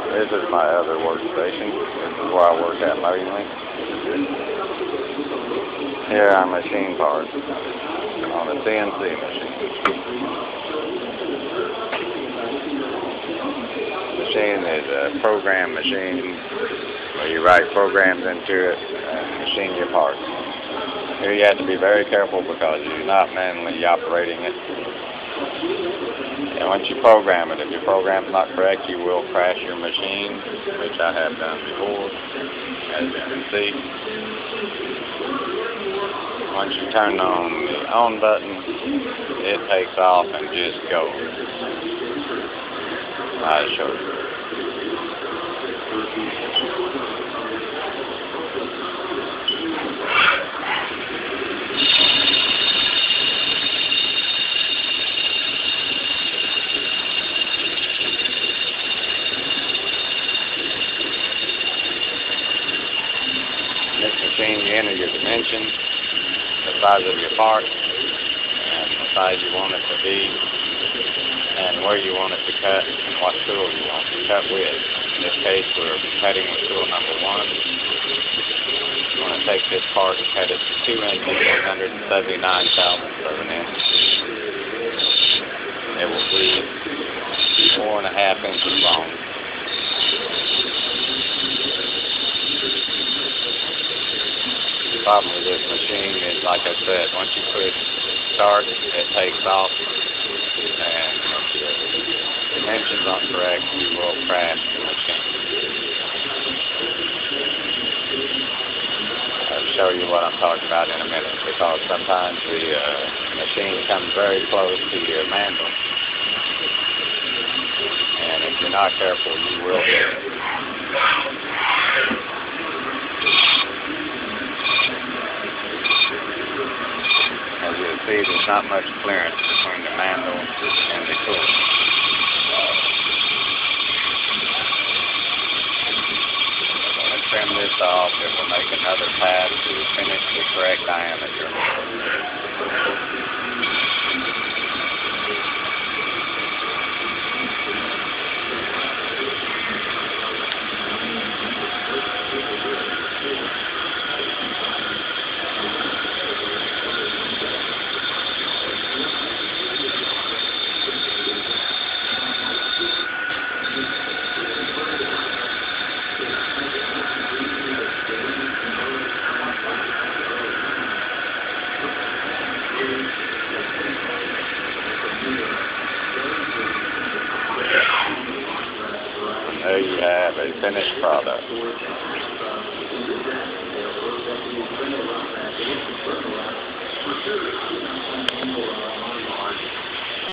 This is my other workstation. This is where I work at mainly. Here are machine parts on a CNC machine. Machine is a program machine where you write programs into it and machine your parts. Here you have to be very careful because you're not manually operating it. And once you program it, if your program's not correct, you will crash your machine, which I have done before, as you can see. Once you turn on the on button, it takes off and just goes. I'll show you. This machine, you enter your dimensions, the size of your part, and the size you want it to be, and where you want it to cut, and what tool you want to cut with. In this case, we're cutting with tool number 1. You want to take this part and cut it to 2 inches, 179 thousandths of an inch. It will be 4.5 inches long. The problem with this machine is, like I said, once you push start, it takes off, and if your dimensions aren't correct, you will crash the machine. I'll show you what I'm talking about in a minute, because sometimes the machine comes very close to your mandle, and if you're not careful, you will hit it. As you can see, there's not much clearance between the mandle and the tool. When I trim this off, it will make another pass to finish the correct diameter. There you have a finished product.